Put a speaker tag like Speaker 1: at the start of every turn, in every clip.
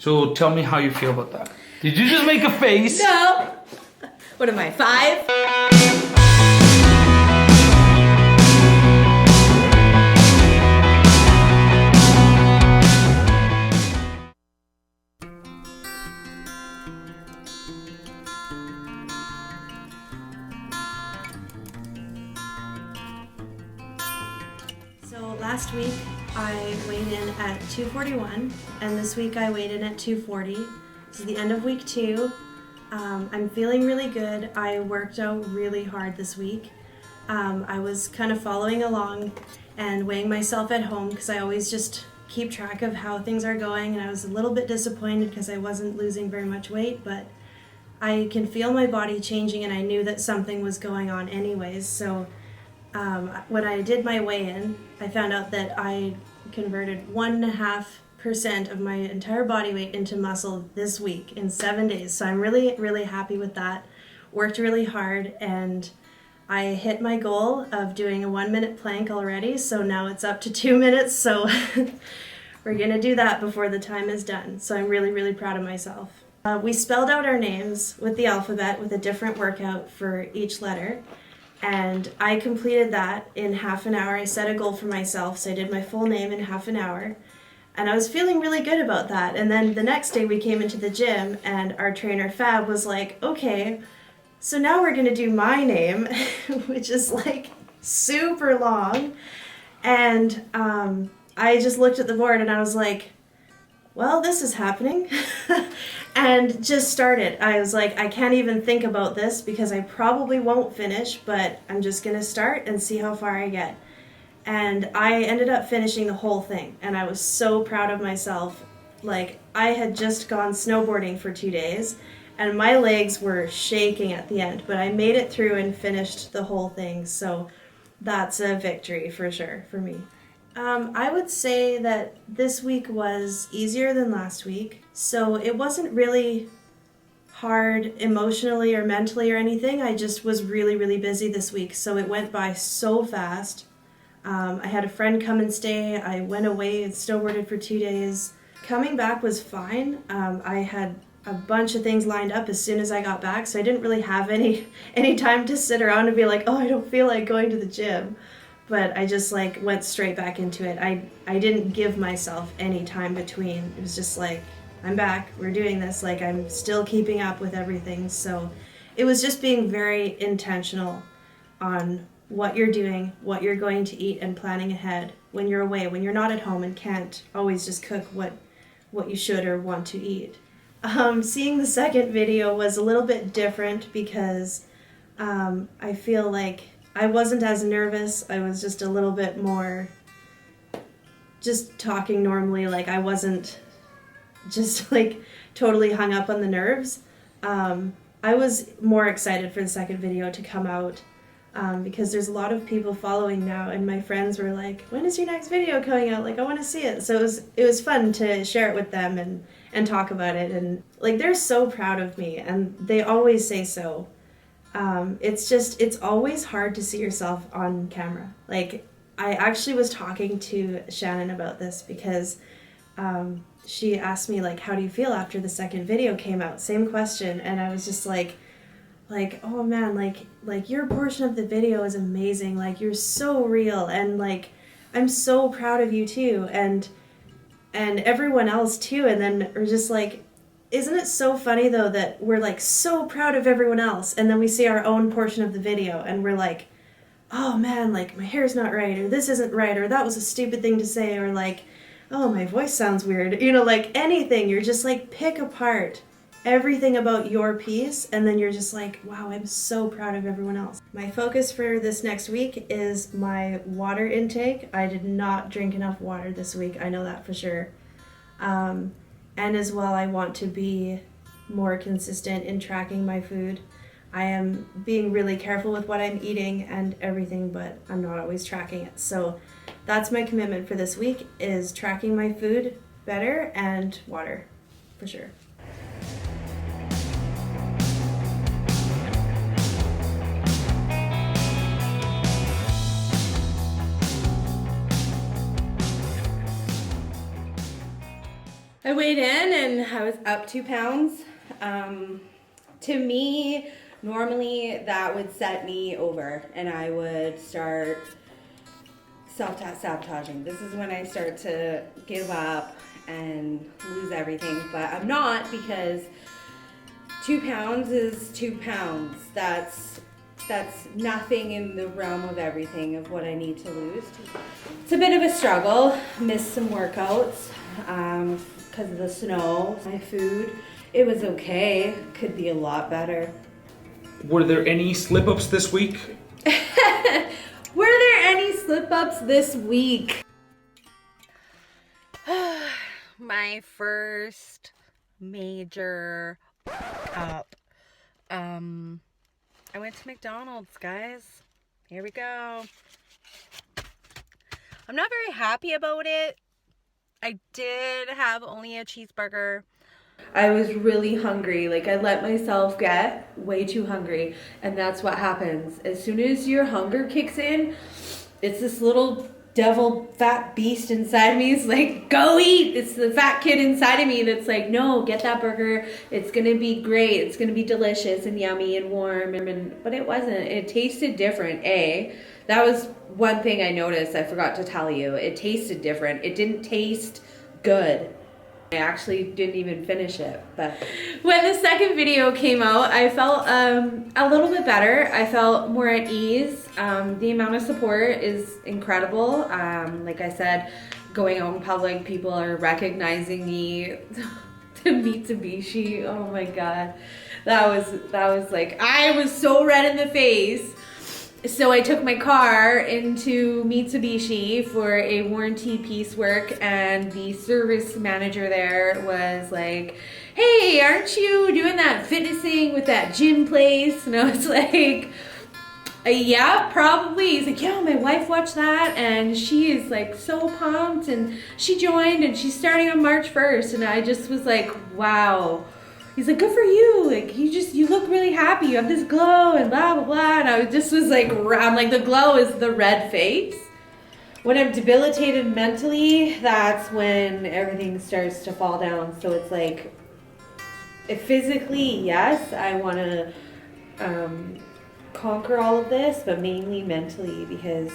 Speaker 1: So tell me how you feel about that. Did you just make a face?
Speaker 2: No. What am I, 5? So last week I weighed in at 241, and this week I weighed in at 240. This is the end of week 2. I'm feeling really good. I worked out really hard this week. I was kind of following along and weighing myself at home because I always just keep track of how things are going, and I was a little bit disappointed because I wasn't losing very much weight, but I can feel my body changing and I knew that something was going on anyways. So when I did my weigh-in, I found out that I converted 1.5% of my entire body weight into muscle this week in 7 days. So I'm really, really happy with that. Worked really hard, and I hit my goal of doing a 1-minute plank already. So now it's up to 2 minutes. So we're gonna do that before the time is done. So I'm really, really proud of myself. We spelled out our names with the alphabet with a different workout for each letter. And I completed that in half an hour. I set a goal for myself, so I did my full name in half an hour. And I was feeling really good about that. And then the next day we came into the gym and our trainer Fab was like, okay, so now we're gonna do my name, which is like super long. And I just looked at the board and I was like, well, this is happening. And just started. I was like, I can't even think about this because I probably won't finish, but I'm just gonna start and see how far I get. And I ended up finishing the whole thing, and I was so proud of myself. Like, I had just gone snowboarding for 2 days, and my legs were shaking at the end, but I made it through and finished the whole thing, so that's a victory for sure for me. I would say that this week was easier than last week, so it wasn't really hard emotionally or mentally or anything. I just was really, really busy this week, so it went by so fast. I had a friend come and stay. I went away and snowboarded for 2 days. Coming back was fine. I had a bunch of things lined up as soon as I got back, so I didn't really have any time to sit around and be like, oh, I don't feel like going to the gym. But I just like went straight back into it. I didn't give myself any time between. It was just like, I'm back, we're doing this, like I'm still keeping up with everything. So it was just being very intentional on what you're doing, what you're going to eat, and planning ahead when you're away, when you're not at home and can't always just cook what you should or want to eat. Seeing the second video was a little bit different because I feel like I wasn't as nervous. I was just a little bit more just talking normally, like I wasn't just like totally hung up on the nerves. I was more excited for the second video to come out because there's a lot of people following now, and my friends were like, when is your next video coming out? Like, I want to see it. So it was fun to share it with them and talk about it, and like they're so proud of me, and they always say so. It's always hard to see yourself on camera. Like, I actually was talking to Shannon about this because she asked me, like, how do you feel after the second video came out? Same question. And I was just like, oh man, like your portion of the video is amazing. Like, you're so real. And like, I'm so proud of you too. And everyone else too. And then we're just like, isn't it so funny though that we're like so proud of everyone else, and then we see our own portion of the video and we're like, oh man, like my hair's not right, or this isn't right, or that was a stupid thing to say, or like, oh, my voice sounds weird. You know, like anything, you're just like pick apart everything about your piece, and then you're just like, wow, I'm so proud of everyone else. My focus for this next week is my water intake. I did not drink enough water this week, I know that for sure. And as well, I want to be more consistent in tracking my food. I am being really careful with what I'm eating and everything, but I'm not always tracking it. So that's my commitment for this week, is tracking my food better and water, for sure.
Speaker 3: I weighed in and I was up 2 pounds. To me, normally that would set me over and I would start self-sabotaging. This is when I start to give up and lose everything, but I'm not, because 2 pounds is 2 pounds. That's nothing in the realm of everything of what I need to lose. It's a bit of a struggle. Missed some workouts because of the snow. My food, it was okay. Could be a lot better.
Speaker 1: Were there any slip-ups this week?
Speaker 3: Were there any slip-ups this week?
Speaker 4: My first major up. I went to McDonald's, guys. Here we go. I'm not very happy about it. I did have only a cheeseburger.
Speaker 3: I was really hungry. Like, I let myself get way too hungry, and that's what happens. As soon as your hunger kicks in, it's this little devil fat beast inside me. It's like, go eat. It's the fat kid inside of me that's like, no, get that burger. It's gonna be great. It's gonna be delicious and yummy and warm. But it wasn't. It tasted different. That was one thing I noticed. I forgot to tell you. It tasted different. It didn't taste good. I actually didn't even finish it, but when the second video came out, I felt a little bit better. I felt more at ease. The amount of support is incredible. Like I said, going out in public, people are recognizing me. The Mitsubishi, oh my god, that was like, I was so red in the face. So I took my car into Mitsubishi for a warranty piecework, and the service manager there was like, hey, aren't you doing that fitness thing with that gym place? And I was like, yeah, probably. He's like, yeah, my wife watched that and she is like so pumped, and she joined and she's starting on March 1st. And I just was like, wow. He's like, good for you. Like, you look really happy. You have this glow and blah, blah, blah. And I just was like, I'm like, the glow is the red face. When I'm debilitated mentally, that's when everything starts to fall down. So it's like, physically, yes, I want to conquer all of this, but mainly mentally, because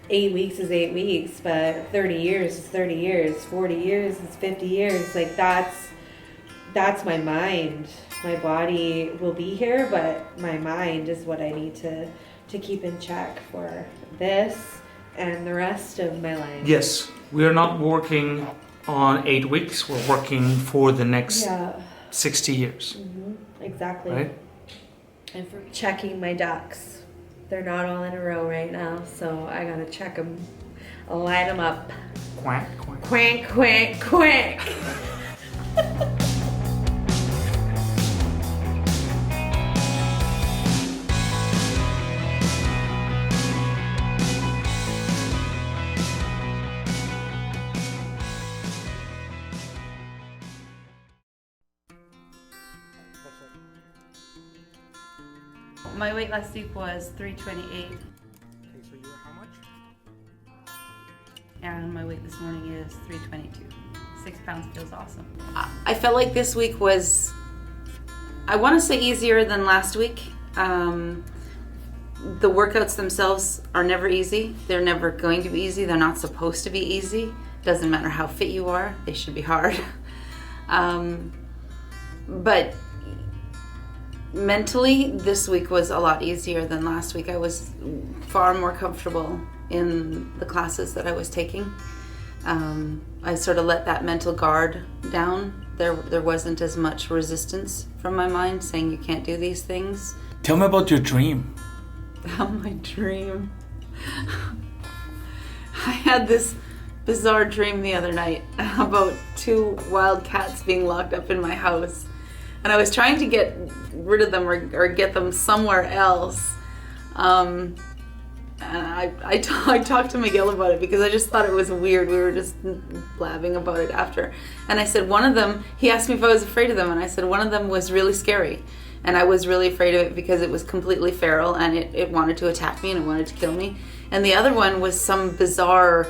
Speaker 3: 8 weeks is 8 weeks, but 30 years is 30 years, 40 years is 50 years. Like, that's my mind. My body will be here, but my mind is what I need to keep in check for this and the rest of my life.
Speaker 1: Yes, we are not working on 8 weeks. We're working for the next 60 years.
Speaker 3: Mm-hmm. Exactly.
Speaker 1: Right?
Speaker 3: And for checking my ducks. They're not all in a row right now, so I gotta check them, line them up.
Speaker 1: Quack, quack.
Speaker 3: Quack, quack, quack.
Speaker 5: My weight last week was 328.
Speaker 1: Okay, so you were how much?
Speaker 5: And my weight this morning is 322. 6 pounds feels awesome.
Speaker 4: I felt like this week was, I want to say, easier than last week. The workouts themselves are never easy. They're never going to be easy. They're not supposed to be easy. Doesn't matter how fit you are. They should be hard. But mentally, this week was a lot easier than last week. I was far more comfortable in the classes that I was taking. I sort of let that mental guard down. There wasn't as much resistance from my mind saying you can't do these things.
Speaker 1: Tell me about your dream.
Speaker 4: My dream. I had this bizarre dream the other night about 2 wild cats being locked up in my house. And I was trying to get rid of them or get them somewhere else. And I talked to Miguel about it because I just thought it was weird. We were just blabbing about it after. And I said one of them, he asked me if I was afraid of them, and I said one of them was really scary. And I was really afraid of it because it was completely feral and it wanted to attack me and it wanted to kill me. And the other one was some bizarre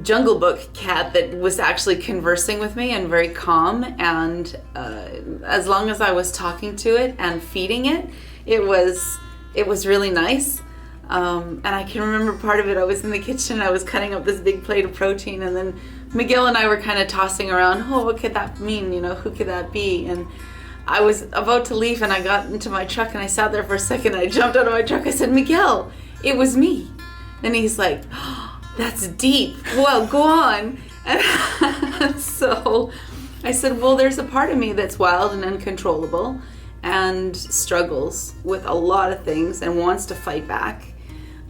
Speaker 4: Jungle Book cat that was actually conversing with me and very calm, and as long as I was talking to it and feeding it, it was really nice. And I can remember part of it, I was in the kitchen, I was cutting up this big plate of protein, and then Miguel and I were kind of tossing around, oh, what could that mean, who could that be? And I was about to leave, and I got into my truck, and I sat there for a second, and I jumped out of my truck. I said, Miguel, it was me. And he's like, oh, that's deep. Well, go on. And so I said, well, there's a part of me that's wild and uncontrollable and struggles with a lot of things and wants to fight back.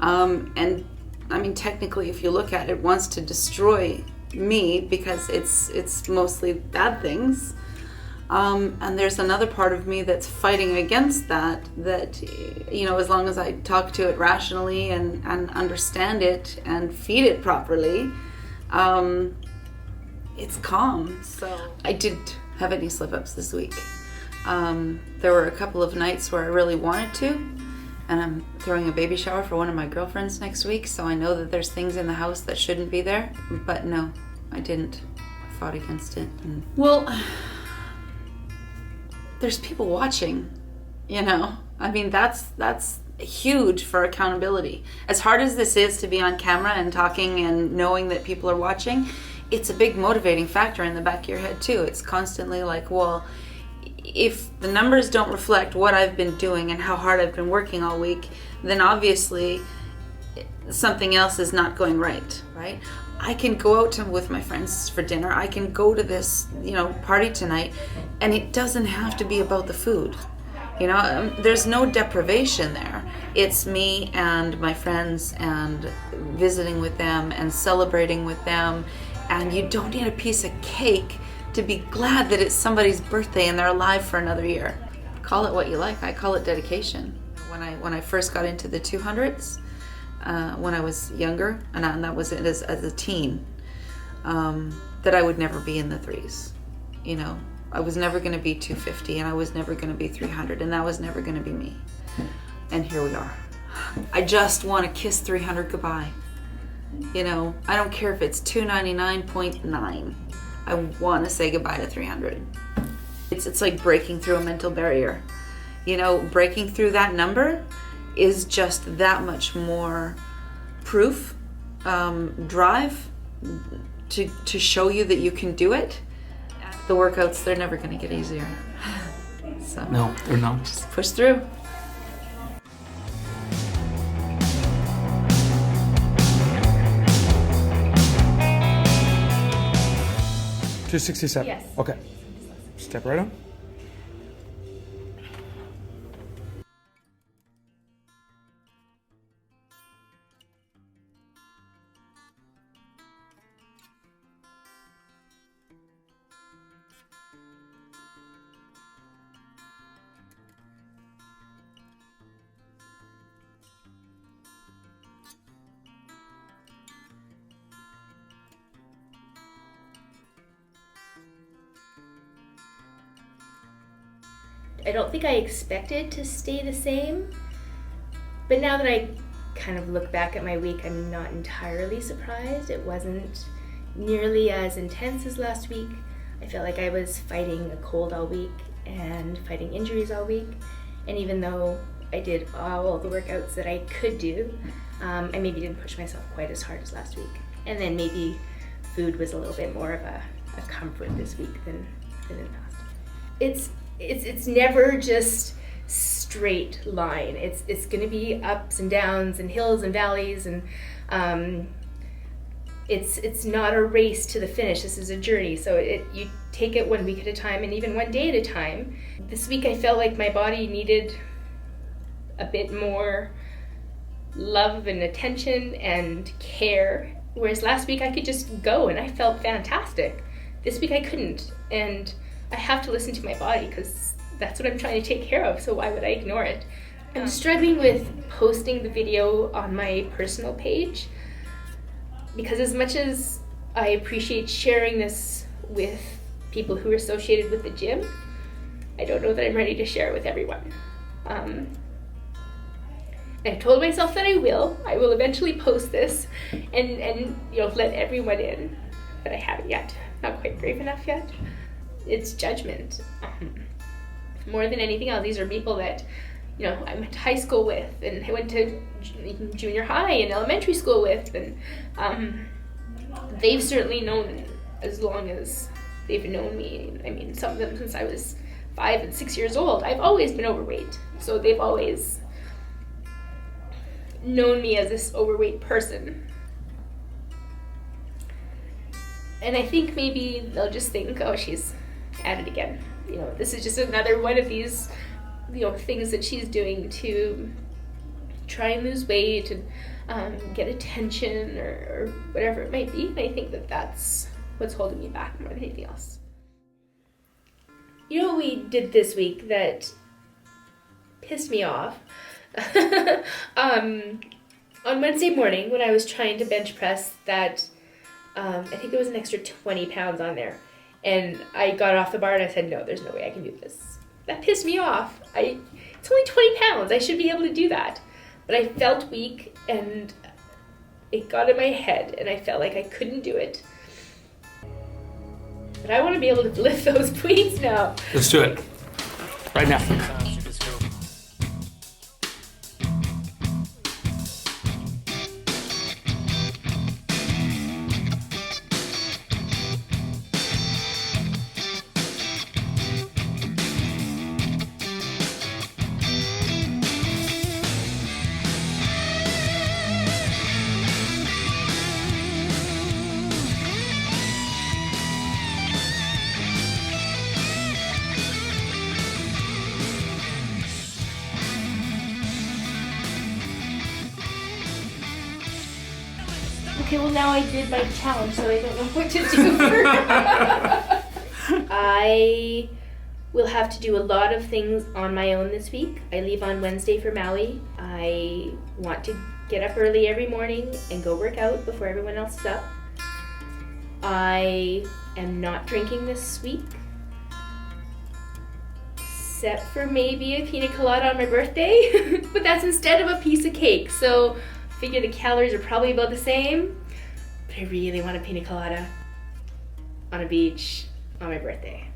Speaker 4: And I mean, technically, if you look at it, wants to destroy me because it's mostly bad things. And there's another part of me that's fighting against that, as long as I talk to it rationally and understand it and feed it properly, it's calm. So I didn't have any slip-ups this week. There were a couple of nights where I really wanted to, and I'm throwing a baby shower for one of my girlfriends next week, so I know that there's things in the house that shouldn't be there. But no, I didn't. I fought against it. Well, there's people watching, I mean, that's huge for accountability. As hard as this is to be on camera and talking and knowing that people are watching, it's a big motivating factor in the back of your head too. It's constantly like, well, if the numbers don't reflect what I've been doing and how hard I've been working all week, then obviously something else is not going right? I can go out with my friends for dinner. I can go to this, party tonight, and it doesn't have to be about the food. There's no deprivation there. It's me and my friends and visiting with them and celebrating with them. And you don't need a piece of cake to be glad that it's somebody's birthday and they're alive for another year. Call it what you like. I call it dedication. When I first got into the 200s, when I was younger, and that was it as a teen, that I would never be in the threes. I was never going to be 250, and I was never going to be 300, and that was never going to be me. And here we are. I just want to kiss 300 goodbye. I don't care if it's 299.9. I want to say goodbye to 300. It's like breaking through a mental barrier. Breaking through that number is just that much more proof, drive to show you that you can do it. The workouts, they're never going to get easier. So
Speaker 1: No, they're not.
Speaker 4: just push through.
Speaker 1: $267.
Speaker 2: Yes.
Speaker 1: Okay. Step right on.
Speaker 6: I don't think I expected to stay the same, but now that I kind of look back at my week, I'm not entirely surprised. It wasn't nearly as intense as last week. I felt like I was fighting a cold all week and fighting injuries all week, and even though I did all the workouts that I could do, I maybe didn't push myself quite as hard as last week. And then maybe food was a little bit more of a comfort this week than in the past. It's never just straight line. It's going to be ups and downs and hills and valleys, and it's not a race to the finish. This is a journey. So you take it 1 week at a time and even 1 day at a time. This week I felt like my body needed a bit more love and attention and care, whereas last week I could just go and I felt fantastic. This week I couldn't, and I have to listen to my body because that's what I'm trying to take care of, so why would I ignore it? I'm struggling with posting the video on my personal page because as much as I appreciate sharing this with people who are associated with the gym, I don't know that I'm ready to share it with everyone. I've told myself that I will. I will eventually post this and let everyone in. But I haven't yet. Not quite brave enough yet. It's judgment. More than anything else, these are people that, I went to high school with, and I went to junior high and elementary school with, and they've certainly known as long as they've known me. I mean, some of them since I was 5 and 6 years old. I've always been overweight, so they've always known me as this overweight person. And I think maybe they'll just think, oh, she's at it again. This is just another one of these, things that she's doing to try and lose weight and get attention or whatever it might be. And I think that that's what's holding me back more than anything else. You know what we did this week that pissed me off? On Wednesday morning when I was trying to bench press that, I think there was an extra 20 pounds on there. And I got off the bar and I said, no, there's no way I can do this. That pissed me off. It's only 20 pounds. I should be able to do that. But I felt weak and it got in my head and I felt like I couldn't do it. But I want to be able to lift those weights now.
Speaker 1: Let's do it. Right now.
Speaker 6: Okay, well now I did my challenge, so I don't know what to do for I will have to do a lot of things on my own this week. I leave on Wednesday for Maui. I want to get up early every morning and go work out before everyone else is up. I am not drinking this week, except for maybe a pina colada on my birthday, but that's instead of a piece of cake, so I figure the calories are probably about the same, but I really want a pina colada on a beach on my birthday.